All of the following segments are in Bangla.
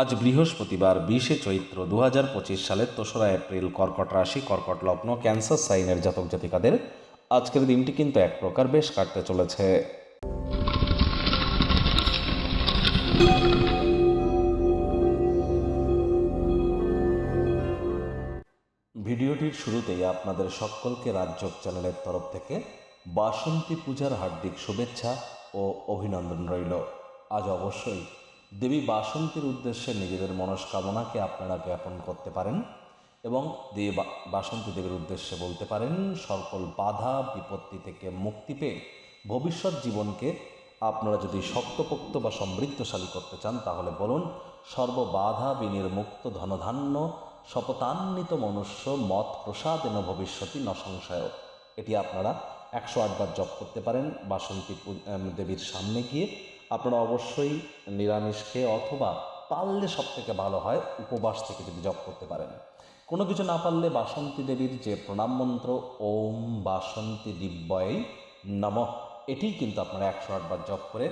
আজ বৃহস্পতিবার 20শে চৈত্র 2025 সালের 3রা এপ্রিল। কর্কট রাশি, কর্কট লগ্ন, ক্যান্সার সাইনের জাতক জাতিকাদের আজকের দিনটি কিন্তু এক প্রকার বেশ কাটতে চলেছে। ভিডিওটির শুরুতেই আপনাদের সকলকে রাজযোগ চ্যানেলের তরফ থেকে বাসন্তী পূজার হার্দিক শুভেচ্ছা ও অভিনন্দন রইল। আজ অবশ্যই দেবী বাসন্তীর উদ্দেশ্যে নিজেদের মনস্কামনাকে আপনারা জ্ঞাপন করতে পারেন এবং দেবী বাসন্তী দেবীর উদ্দেশ্যে বলতে পারেন, সকল বাধা বিপত্তি থেকে মুক্তি পেয়ে ভবিষ্যৎ জীবনকে আপনারা যদি শক্তপোক্ত বা সমৃদ্ধশালী করতে চান তাহলে বলুন, সর্ববাধা বিনির্মুক্ত ধনধান্য শপথান্বিত মনুষ্য মত প্রসাদেন ভবিষ্যতি ন সংশয়। এটি আপনারা 108 বার জপ করতে পারেন বাসন্তী দেবীর সামনে গিয়ে। আপনারা অবশ্যই নিরামিষ খেয়ে অথবা পারলে সব থেকে ভালো হয় উপবাস থেকে যদি জপ করতে পারেন। কোনো কিছু না পারলে বাসন্তী দেবীর যে প্রণাম মন্ত্র ওম বাসন্তী দিব্যই নমঃ, এটিই কিন্তু আপনারা 108 বার জপ করে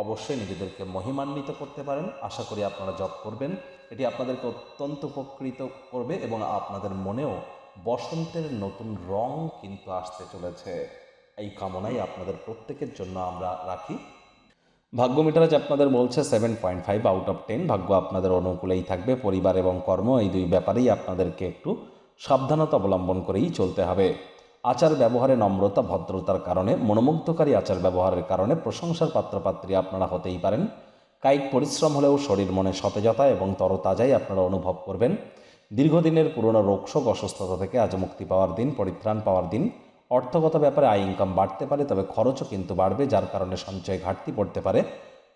অবশ্যই নিজেদেরকে মহিমান্বিত করতে পারেন। আশা করি আপনারা জপ করবেন, এটি আপনাদেরকে অত্যন্ত উপকৃত করবে এবং আপনাদের মনেও বসন্তের নতুন রং কিন্তু আসতে চলেছে। এই কামনাই আপনাদের প্রত্যেকের জন্য আমরা রাখি। ভাগ্য মিটার আজ আপনাদের বলছে 7.5 আউট অফ 10। ভাগ্য আপনাদের অনুকূলেই থাকবে। পরিবার এবং কর্ম এই দুই ব্যাপারেই আপনাদেরকে একটু সাবধানতা অবলম্বন করেই চলতে হবে। আচার ব্যবহারে নম্রতা ভদ্রতার কারণে, মনোমুগ্ধকারী আচার ব্যবহারের কারণে প্রশংসার পাত্রপাত্রী আপনারা হতেই পারেন। কায়িক পরিশ্রম হলেও শরীর মনে সতেজতা এবং তরতাজাই আপনারা অনুভব করবেন। দীর্ঘদিনের পুরনো রোগশোক অসুস্থতা থেকে আজ মুক্তি পাওয়ার দিন, পরিত্রাণ পাওয়ার দিন। অর্থগত ব্যাপারে আয় ইনকাম বাড়তে পারে, তবে খরচও কিন্তু বাড়বে, যার কারণে সঞ্চয় ঘাটতি পড়তে পারে।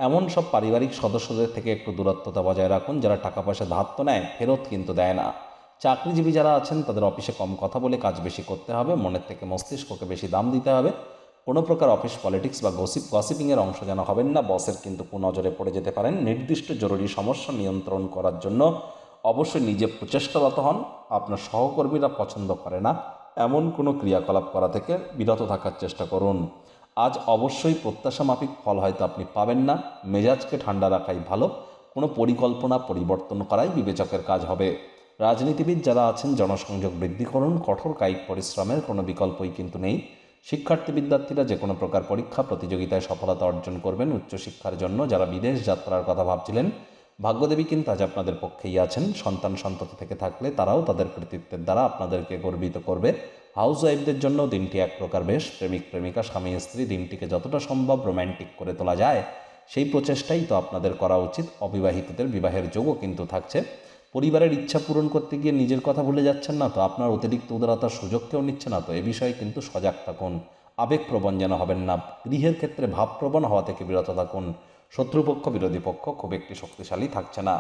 এমন সব পারিবারিক সদস্যদের থেকে একটু দূরত্বতা বজায় রাখুন যারা টাকা পয়সা ধার তো নেয়, ফেরত কিন্তু দেয় না। চাকরিজীবী যারা আছেন তাদের অফিসে কম কথা বলে কাজ বেশি করতে হবে, মনের থেকে মস্তিষ্ককে বেশি দাম দিতে হবে। কোনো প্রকার অফিস পলিটিক্স বা গসিপিংয়ের অংশ যেন হবেন না, বসের কিন্তু কুনজরে পড়ে যেতে পারেন। নির্দিষ্ট জরুরি সমস্যা নিয়ন্ত্রণ করার জন্য অবশ্যই নিজে প্রচেষ্টারত হন। আপনার সহকর্মীরা পছন্দ করে না এমন কোনো ক্রিয়াকলাপ করা থেকে বিরত থাকার চেষ্টা করুন। আজ অবশ্যই প্রত্যাশা মাফিক ফল হয়তো আপনি পাবেন না, মেজাজকে ঠান্ডা রাখাই ভালো। কোনো পরিকল্পনা পরিবর্তন করাই বিবেচকের কাজ হবে। রাজনীতিবিদ যারা আছেন জনসংযোগ বৃদ্ধি করুন, কঠোর কায়িক পরিশ্রমের কোনো বিকল্পই কিন্তু নেই। শিক্ষার্থী বিদ্যার্থীরা যে কোনো প্রকার পরীক্ষা প্রতিযোগিতায় সফলতা অর্জন করবেন। উচ্চশিক্ষার জন্য যারা বিদেশ যাত্রার কথা ভাবছিলেন, ভাগ্যদেবী কিন্তু আজ আপনাদের পক্ষেই আছেন। সন্তান সন্ততি থেকে থাকলে তারাও তাদের কৃতিত্বের দ্বারা আপনাদেরকে গর্বিত করবে। হাউস ওয়াইফদের জন্য দিনটি এক প্রকার বেশ। প্রেমিক প্রেমিকা স্বামী স্ত্রী দিনটিকে যতটা সম্ভব রোম্যান্টিক করে তোলা যায় সেই প্রচেষ্টাই তো আপনাদের করা উচিত। অবিবাহিতদের বিবাহের যোগও কিন্তু থাকছে। পরিবারের ইচ্ছা পূরণ করতে গিয়ে নিজের কথা ভুলে যাচ্ছেন না তো? আপনার অতিরিক্ত উদারতার সুযোগ কেউ নিচ্ছে না তো? এ বিষয়ে কিন্তু সজাগ থাকুন। আবেগপ্রবণ যেন হবেন না। গৃহের ক্ষেত্রে ভাবপ্রবণ হওয়া থেকে বিরত থাকুন। শত্রুপক্ষ বিরোধী পক্ষ খুব একটি শক্তিশালী থাকছে না।